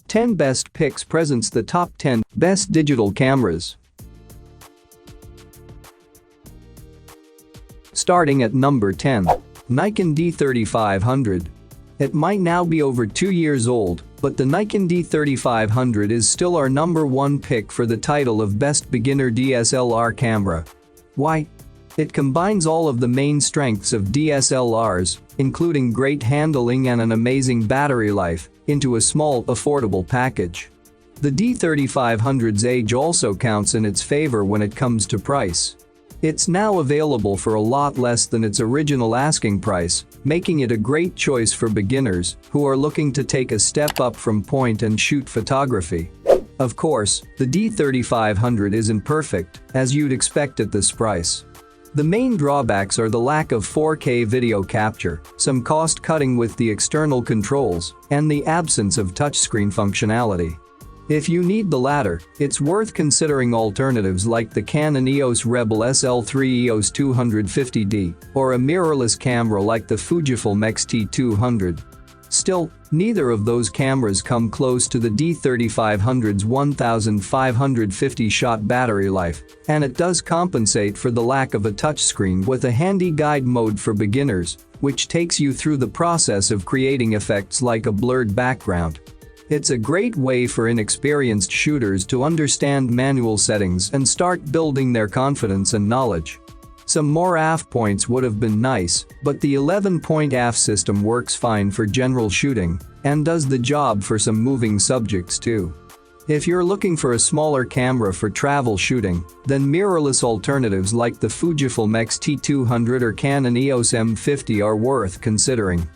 Ten Best Picks presents the top 10 best digital cameras. Starting at number 10. Nikon D3500. It might now be over 2 years old, but the Nikon D3500 is still our number one pick for the title of Best Beginner DSLR Camera. Why? It combines all of the main strengths of DSLRs, including great handling and an amazing battery life, into a small, affordable package. The D3500's age also counts in its favor when it comes to price. It's now available for a lot less than its original asking price, making it a great choice for beginners who are looking to take a step up from point-and-shoot photography. Of course, the D3500 isn't perfect, as you'd expect at this price. The main drawbacks are the lack of 4K video capture, some cost-cutting with the external controls, and the absence of touchscreen functionality. If you need the latter, it's worth considering alternatives like the Canon EOS Rebel SL3 EOS 250D or a mirrorless camera like the Fujifilm X T200. Still, neither of those cameras come close to the D3500's 1550-shot battery life, and it does compensate for the lack of a touchscreen with a handy guide mode for beginners, which takes you through the process of creating effects like a blurred background. It's a great way for inexperienced shooters to understand manual settings and start building their confidence and knowledge. Some more AF points would have been nice, but the 11-point AF system works fine for general shooting and does the job for some moving subjects too. If you're looking for a smaller camera for travel shooting, then mirrorless alternatives like the Fujifilm X T200 or Canon EOS M50 are worth considering.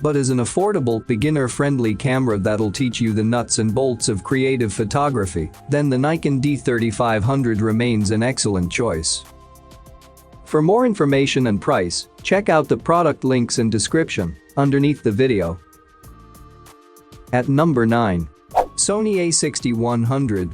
But as an affordable, beginner-friendly camera that'll teach you the nuts and bolts of creative photography, then the Nikon D3500 remains an excellent choice. For more information and price, check out the product links in description underneath the video. At number 9. Sony A6100.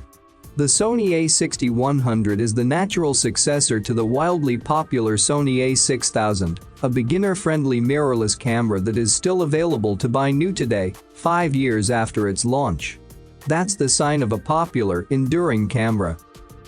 The Sony A6100 is the natural successor to the wildly popular Sony A6000, a beginner-friendly mirrorless camera that is still available to buy new today, 5 years after its launch. That's the sign of a popular, enduring camera.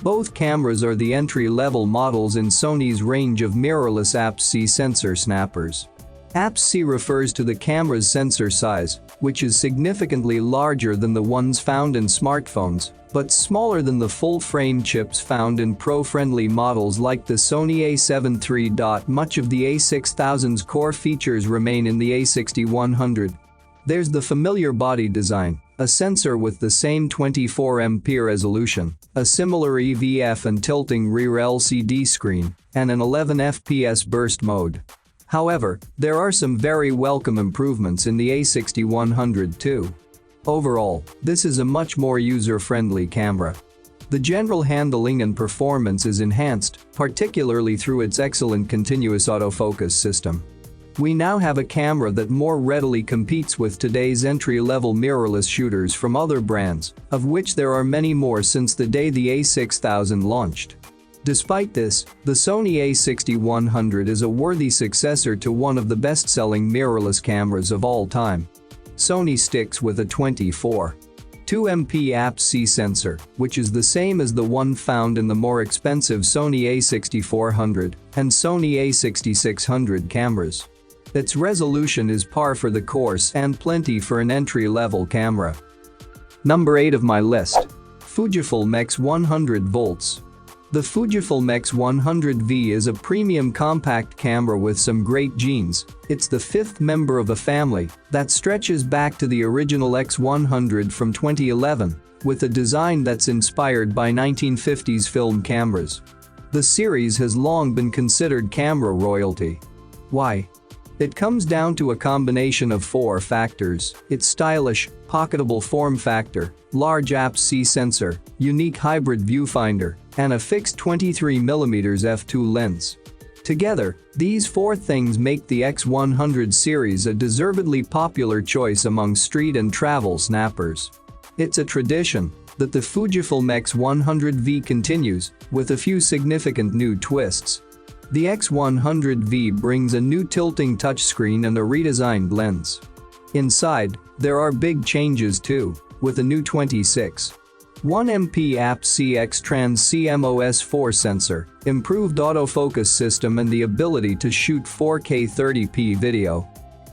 Both cameras are the entry-level models in Sony's range of mirrorless APS-C sensor snappers. APS-C refers to the camera's sensor size, which is significantly larger than the ones found in smartphones, but smaller than the full-frame chips found in pro-friendly models like the Sony A7 III. Much of the A6000's core features remain in the A6100. There's the familiar body design, a sensor with the same 24MP resolution, a similar EVF and tilting rear LCD screen, and an 11fps burst mode. However, there are some very welcome improvements in the A6100 too. Overall, this is a much more user-friendly camera. The general handling and performance is enhanced, particularly through its excellent continuous autofocus system. We now have a camera that more readily competes with today's entry-level mirrorless shooters from other brands, of which there are many more since the day the A6000 launched. Despite this, the Sony A6100 is a worthy successor to one of the best-selling mirrorless cameras of all time. Sony sticks with a 24.2MP APS-C sensor, which is the same as the one found in the more expensive Sony A6400 and Sony A6600 cameras. Its resolution is par for the course and plenty for an entry-level camera. Number 8 of my list. Fujifilm X 100V. The Fujifilm X 100V is a premium compact camera with some great genes. It's the fifth member of a family that stretches back to the original X100 from 2011, with a design that's inspired by 1950s film cameras. The series has long been considered camera royalty. Why? It comes down to a combination of 4 factors: its stylish, pocketable form factor, large APS-C sensor, unique hybrid viewfinder, and a fixed 23mm f2 lens. Together, these 4 things make the X100 series a deservedly popular choice among street and travel snappers. It's a tradition that the Fujifilm X100V continues, with a few significant new twists. The X100V brings a new tilting touchscreen and a redesigned lens. Inside, there are big changes too, with a new 26.1MP APS-C Trans CMOS4 sensor, improved autofocus system and the ability to shoot 4K 30p video.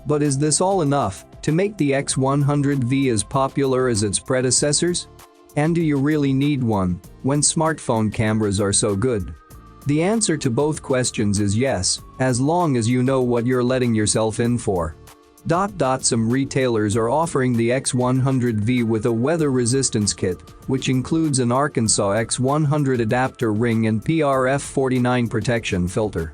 But is this all enough to make the X100V as popular as its predecessors? And do you really need one when smartphone cameras are so good? The answer to both questions is yes, as long as you know what you're letting yourself in for. Some retailers are offering the X100V with a weather resistance kit, which includes an Arkansas X100 adapter ring and PRF49 protection filter.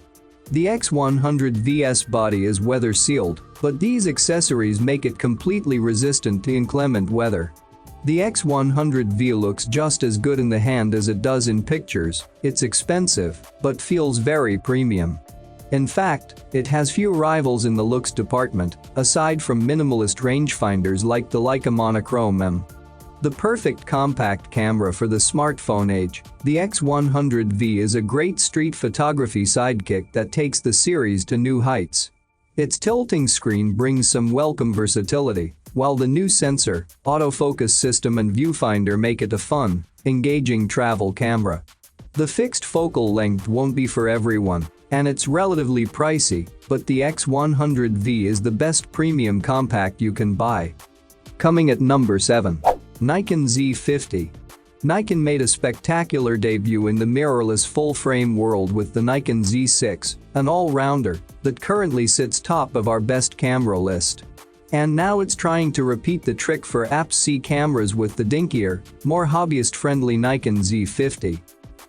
The X100V's body is weather sealed, but these accessories make it completely resistant to inclement weather. The X100V looks just as good in the hand as it does in pictures. It's expensive, but feels very premium. In fact, it has few rivals in the looks department, aside from minimalist rangefinders like the Leica Monochrome M. The perfect compact camera for the smartphone age, the X100V is a great street photography sidekick that takes the series to new heights. Its tilting screen brings some welcome versatility, while the new sensor, autofocus system and viewfinder make it a fun, engaging travel camera. The fixed focal length won't be for everyone, and it's relatively pricey, but the X100V is the best premium compact you can buy. Coming at number 7. Nikon Z50. Nikon made a spectacular debut in the mirrorless full-frame world with the Nikon Z6, an all-rounder that currently sits top of our best camera list. And now it's trying to repeat the trick for APS-C cameras with the dinkier, more hobbyist-friendly Nikon Z50.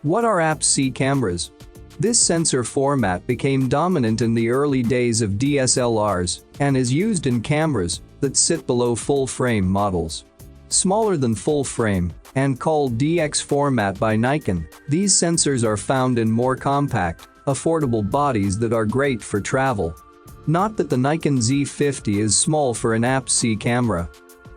What are APS-C cameras? This sensor format became dominant in the early days of DSLRs and is used in cameras that sit below full-frame models. Smaller than full-frame and called DX format by Nikon, these sensors are found in more compact, affordable bodies that are great for travel. Not that the Nikon Z50 is small for an APS-C camera.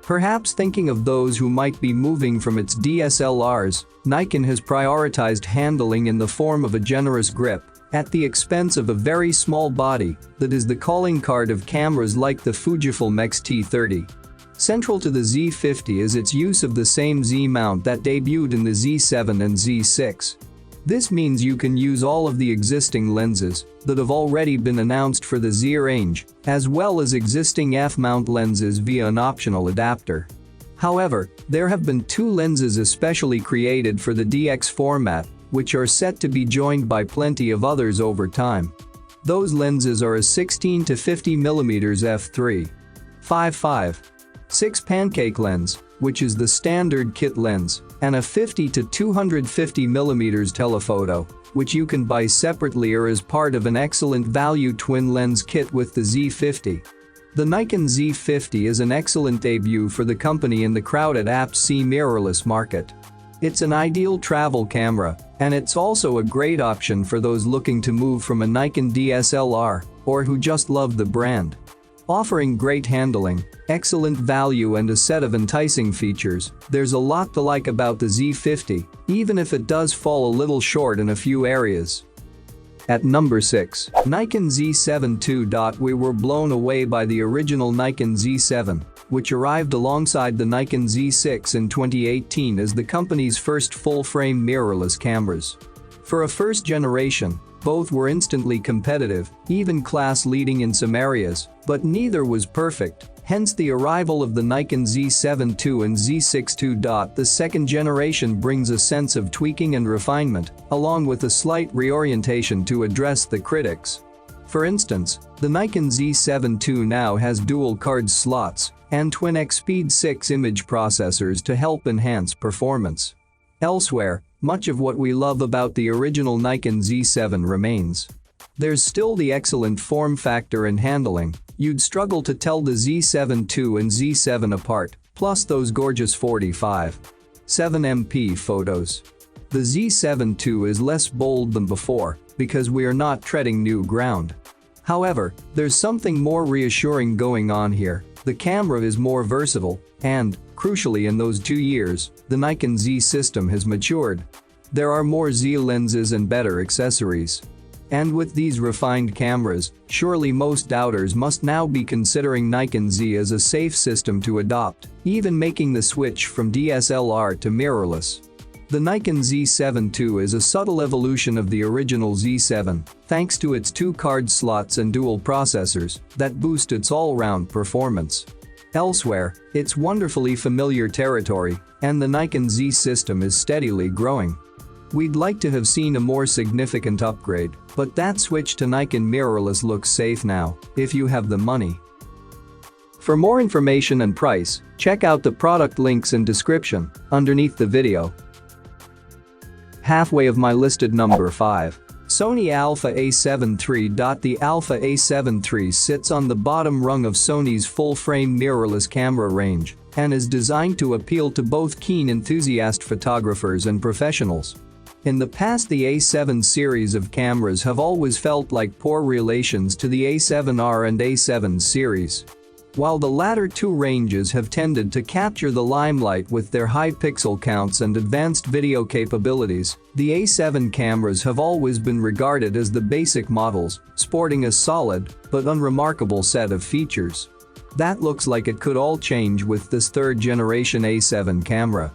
Perhaps thinking of those who might be moving from its DSLRs, Nikon has prioritized handling in the form of a generous grip, at the expense of a very small body that is the calling card of cameras like the Fujifilm X T30. Central to the Z50 is its use of the same Z mount that debuted in the Z7 and Z6. This means you can use all of the existing lenses that have already been announced for the Z range, as well as existing F-mount lenses via an optional adapter. However, there have been 2 lenses especially created for the DX format, which are set to be joined by plenty of others over time. Those lenses are a 16 to 50mm f3.5.5.6 pancake lens, which is the standard kit lens, and a 50 to 250mm telephoto, which you can buy separately or as part of an excellent value twin lens kit with the Z50. The Nikon Z50 is an excellent debut for the company in the crowded APS-C mirrorless market. It's an ideal travel camera, and it's also a great option for those looking to move from a Nikon DSLR or who just love the brand. Offering great handling, excellent value and a set of enticing features, there's a lot to like about the Z50, even if it does fall a little short in a few areas. At number 6. Nikon Z6 II. We were blown away by the original Nikon Z7, which arrived alongside the Nikon Z6 in 2018 as the company's first full-frame mirrorless cameras. For a first generation, both were instantly competitive, even class-leading in some areas, but neither was perfect, hence the arrival of the Nikon Z7 II and Z6 II. The second generation brings a sense of tweaking and refinement, along with a slight reorientation to address the critics. For instance, the Nikon Z7 II now has dual card slots and twin X-Speed 6 image processors to help enhance performance. Elsewhere, much of what we love about the original Nikon Z7 remains. There's still the excellent form factor and handling. You'd struggle to tell the Z7 II and Z7 apart, plus those gorgeous 45.7MP photos. The Z7 II is less bold than before because we are not treading new ground. However, there's something more reassuring going on here. The camera is more versatile and, crucially in those 2 years, the Nikon Z system has matured. There are more Z lenses and better accessories. And with these refined cameras, surely most doubters must now be considering Nikon Z as a safe system to adopt, even making the switch from DSLR to mirrorless. The Nikon Z6 II is a subtle evolution of the original Z7, thanks to its 2 card slots and dual processors that boost its all-round performance. Elsewhere, it's wonderfully familiar territory, and the Nikon Z system is steadily growing. We'd like to have seen a more significant upgrade, but that switch to Nikon mirrorless looks safe now, if you have the money. For more information and price, check out the product links in description underneath the video. Halfway of my listed number 5. Sony Alpha A7 III. The Alpha A7 III sits on the bottom rung of Sony's full-frame mirrorless camera range and is designed to appeal to both keen enthusiast photographers and professionals. In the past, the A7 series of cameras have always felt like poor relations to the A7R and A7 series. While the latter 2 ranges have tended to capture the limelight with their high pixel counts and advanced video capabilities, the A7 cameras have always been regarded as the basic models, sporting a solid but unremarkable set of features. That looks like it could all change with this 3rd generation A7 camera.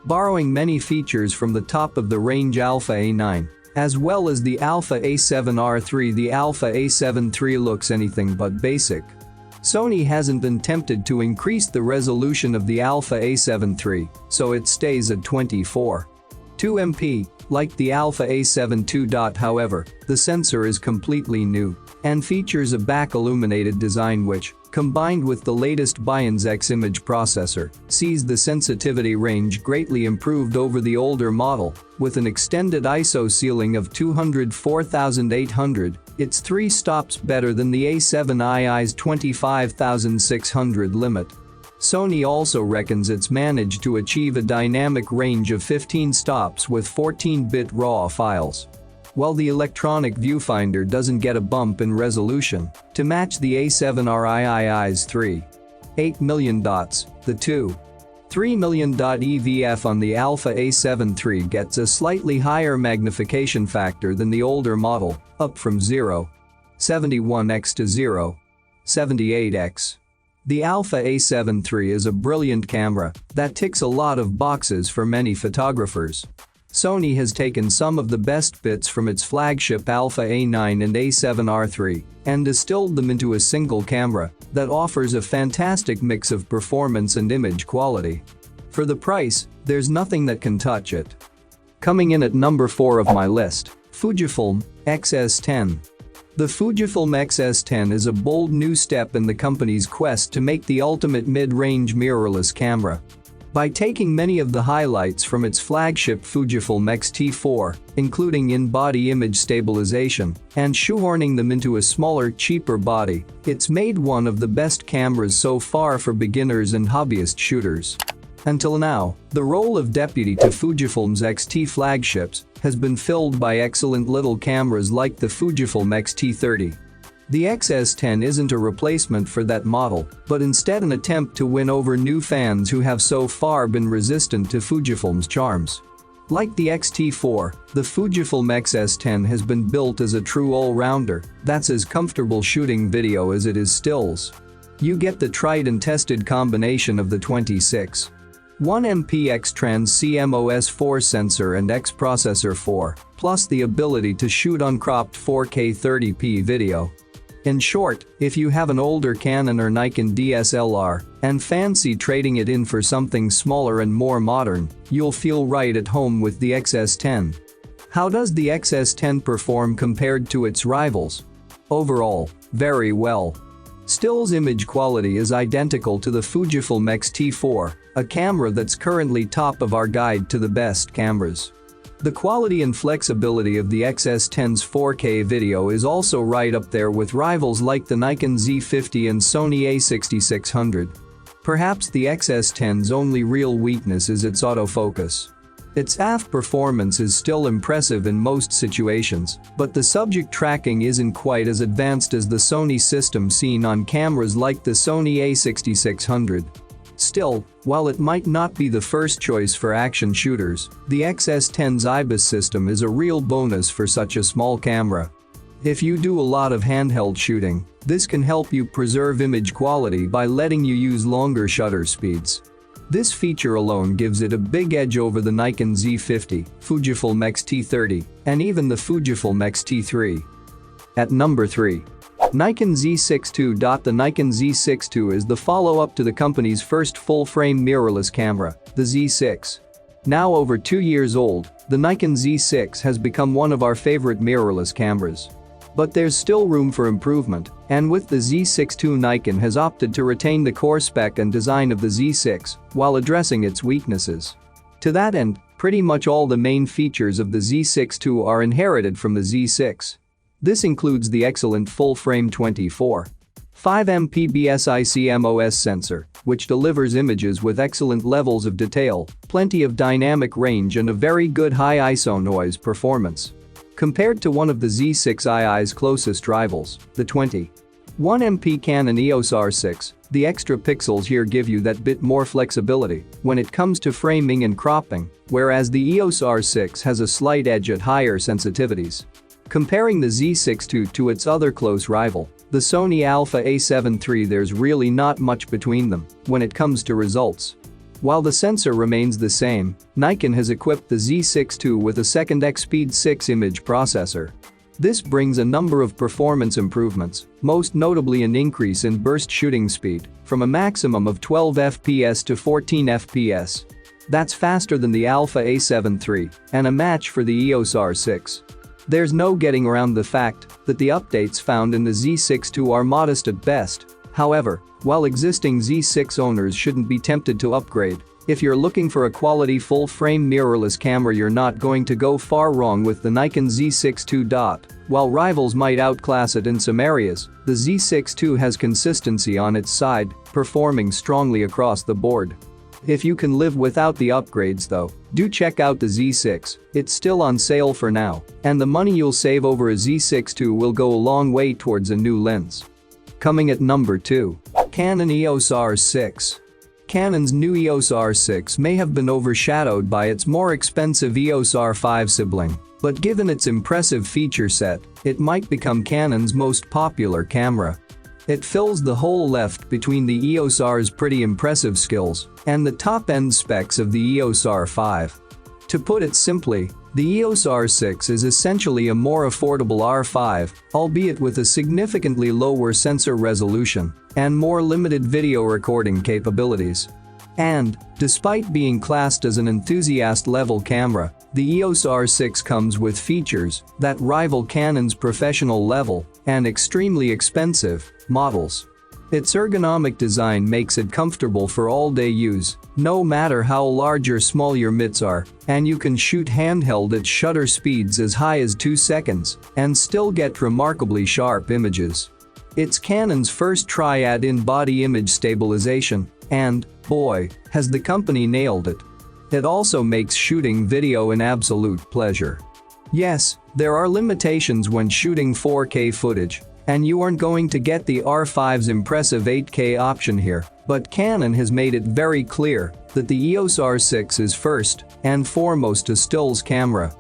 Borrowing many features from the top-of-the-range Alpha A9, as well as the Alpha A7R III, the Alpha A7 III looks anything but basic. Sony hasn't been tempted to increase the resolution of the Alpha A7 III, so it stays at 24.2 MP, like the Alpha A7 II. However, the sensor is completely new and features a back-illuminated design which, combined with the latest Bian's X image processor, sees the sensitivity range greatly improved over the older model, with an extended ISO ceiling of 204,800, it's 3 stops better than the A7ii's 25,600 limit. Sony also reckons it's managed to achieve a dynamic range of 15 stops with 14-bit RAW files. While the electronic viewfinder doesn't get a bump in resolution to match the A7RII's 3.8 million dots, the 2.3 million dot EVF on the Alpha A7 III gets a slightly higher magnification factor than the older model, up from 0.71x to 0.78x. The Alpha A7 III is a brilliant camera that ticks a lot of boxes for many photographers. Sony has taken some of the best bits from its flagship Alpha A9 and A7R III and distilled them into a single camera that offers a fantastic mix of performance and image quality. For the price, there's nothing that can touch it. Coming in at number 4 of my list, Fujifilm X S10. The Fujifilm X S10 is a bold new step in the company's quest to make the ultimate mid-range mirrorless camera. By taking many of the highlights from its flagship Fujifilm X T4, including in-body image stabilization, and shoehorning them into a smaller, cheaper body, it's made one of the best cameras so far for beginners and hobbyist shooters. Until now, the role of deputy to Fujifilm's XT flagships has been filled by excellent little cameras like the Fujifilm X T30. The X S10 isn't a replacement for that model, but instead an attempt to win over new fans who have so far been resistant to Fujifilm's charms. Like the X T4, the Fujifilm X S10 has been built as a true all-rounder that's as comfortable shooting video as it is stills. You get the tried and tested combination of the 26.1 MP X-Trans CMOS 4 sensor and X processor 4, plus the ability to shoot uncropped 4K 30p video. In short, if you have an older Canon or Nikon DSLR and fancy trading it in for something smaller and more modern, you'll feel right at home with the X S10. How does the X S10 perform compared to its rivals? Overall, very well. Still's image quality is identical to the Fujifilm X T4, a camera that's currently top of our guide to the best cameras. The quality and flexibility of the X S10's 4K video is also right up there with rivals like the Nikon Z50 and Sony A6600. Perhaps the X S10's only real weakness is its autofocus. Its AF performance is still impressive in most situations, but the subject tracking isn't quite as advanced as the Sony system seen on cameras like the Sony A6600. Still, while it might not be the first choice for action shooters, the X S10's IBIS system is a real bonus for such a small camera. If you do a lot of handheld shooting, this can help you preserve image quality by letting you use longer shutter speeds. This feature alone gives it a big edge over the Nikon Z50, Fujifilm X T30, and even the Fujifilm X T3. At number 3. Nikon Z6 II. The Nikon Z6 II is the follow-up to the company's first full-frame mirrorless camera, the Z6. Now over 2 years old, the Nikon Z6 has become one of our favorite mirrorless cameras. But there's still room for improvement, and with the Z6 II, Nikon has opted to retain the core spec and design of the Z6 while addressing its weaknesses. To that end, pretty much all the main features of the Z6 II are inherited from the Z6. This includes the excellent full-frame 24.5 MP BSI-CMOS sensor, which delivers images with excellent levels of detail, plenty of dynamic range and a very good high ISO noise performance. Compared to one of the Z6II's closest rivals, the 21 MP Canon EOS R6, the extra pixels here give you that bit more flexibility when it comes to framing and cropping, whereas the EOS R6 has a slight edge at higher sensitivities. Comparing the Z6 II to its other close rival, the Sony Alpha A7 III, there's really not much between them when it comes to results. While the sensor remains the same, Nikon has equipped the Z6 II with a second X-Speed 6 image processor. This brings a number of performance improvements, most notably an increase in burst shooting speed from a maximum of 12 fps to 14 fps. That's faster than the Alpha A7 III and a match for the EOS R6. There's no getting around the fact that the updates found in the Z6 II are modest at best. However, while existing Z6 owners shouldn't be tempted to upgrade, if you're looking for a quality full-frame mirrorless camera, you're not going to go far wrong with the Nikon Z6 II. While rivals might outclass it in some areas, the Z6 II has consistency on its side, performing strongly across the board. If you can live without the upgrades though, do check out the Z6, it's still on sale for now, and the money you'll save over a Z6 II will go a long way towards a new lens. Coming at number 2. Canon EOS R6. Canon's new EOS R6 may have been overshadowed by its more expensive EOS R5 sibling, but given its impressive feature set, it might become Canon's most popular camera. It fills the hole left between the EOS R's pretty impressive skills and the top-end specs of the EOS R5. To put it simply, the EOS R6 is essentially a more affordable R5, albeit with a significantly lower sensor resolution and more limited video recording capabilities. And, despite being classed as an enthusiast-level camera, the EOS R6 comes with features that rival Canon's professional-level and extremely expensive models. Its ergonomic design makes it comfortable for all-day use, no matter how large or small your mitts are, and you can shoot handheld at shutter speeds as high as 2 seconds and still get remarkably sharp images. It's Canon's first try at in-body image stabilization, and, boy, has the company nailed it. It also makes shooting video an absolute pleasure. Yes, there are limitations when shooting 4K footage, and you aren't going to get the R5's impressive 8K option here, but Canon has made it very clear that the EOS R6 is first and foremost a stills camera.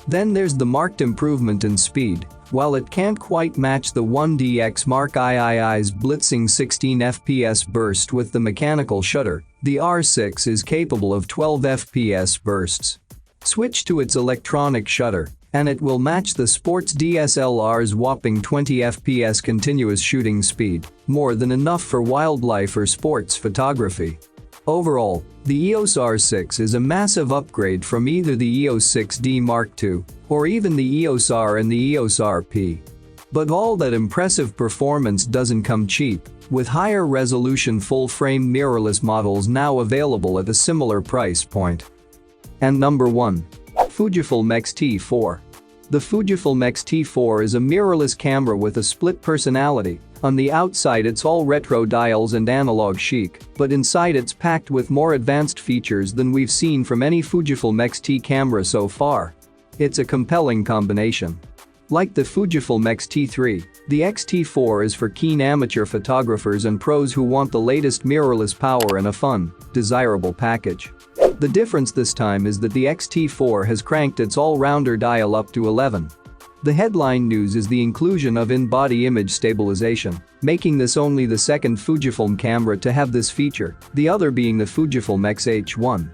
Then there's the marked improvement in speed. While it can't quite match the 1DX Mark III's blitzing 16 fps burst with the mechanical shutter, the R6 is capable of 12 fps bursts. Switch to its electronic shutter, and it will match the sports DSLR's whopping 20 fps continuous shooting speed, more than enough for wildlife or sports photography. Overall, the EOS R6 is a massive upgrade from either the EOS 6D Mark II or even the EOS R and the EOS RP. But all that impressive performance doesn't come cheap, with higher resolution full-frame mirrorless models now available at a similar price point. And number 1. Fujifilm X T4. The Fujifilm X T4 is a mirrorless camera with a split personality. On the outside it's all retro dials and analog chic, but inside it's packed with more advanced features than we've seen from any Fujifilm X-T camera so far. It's a compelling combination. Like the Fujifilm X T3, the X T4 is for keen amateur photographers and pros who want the latest mirrorless power in a fun, desirable package. The difference this time is that the X T4 has cranked its all-rounder dial up to 11. The headline news is the inclusion of in-body image stabilization, making this only the second Fujifilm camera to have this feature, the other being the Fujifilm X S10.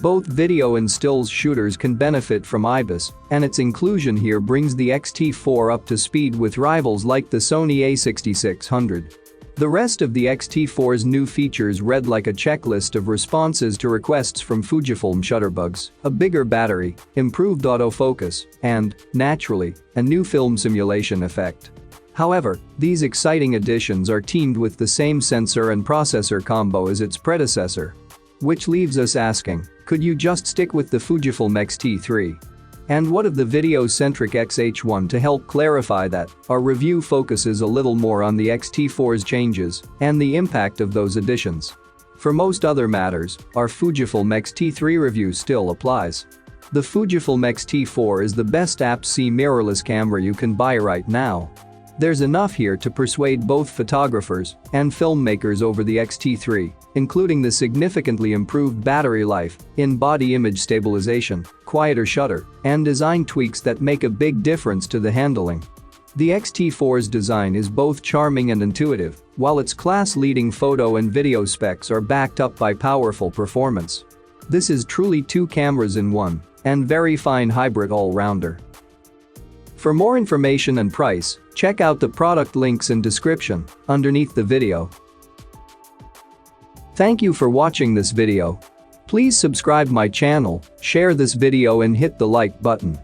Both video and stills shooters can benefit from IBIS, and its inclusion here brings the X T4 up to speed with rivals like the Sony A6600. The rest of the X T4's new features read like a checklist of responses to requests from Fujifilm shutterbugs, a bigger battery, improved autofocus, and, naturally, a new film simulation effect. However, these exciting additions are teamed with the same sensor and processor combo as its predecessor. Which leaves us asking, could you just stick with the Fujifilm X T3? And what of the video-centric X S10? To help clarify that, our review focuses a little more on the X T4's changes and the impact of those additions. For most other matters, our Fujifilm X T3 review still applies. The Fujifilm X T4 is the best APS-C mirrorless camera you can buy right now. There's enough here to persuade both photographers and filmmakers over the X T3, including the significantly improved battery life, in-body image stabilization, quieter shutter, and design tweaks that make a big difference to the handling. The X T4's design is both charming and intuitive, while its class-leading photo and video specs are backed up by powerful performance. This is truly two cameras in one, and very fine hybrid all-rounder. For more information and price, check out the product links in description underneath the video. Thank you for watching this video. Please subscribe my channel, share this video and hit the like button.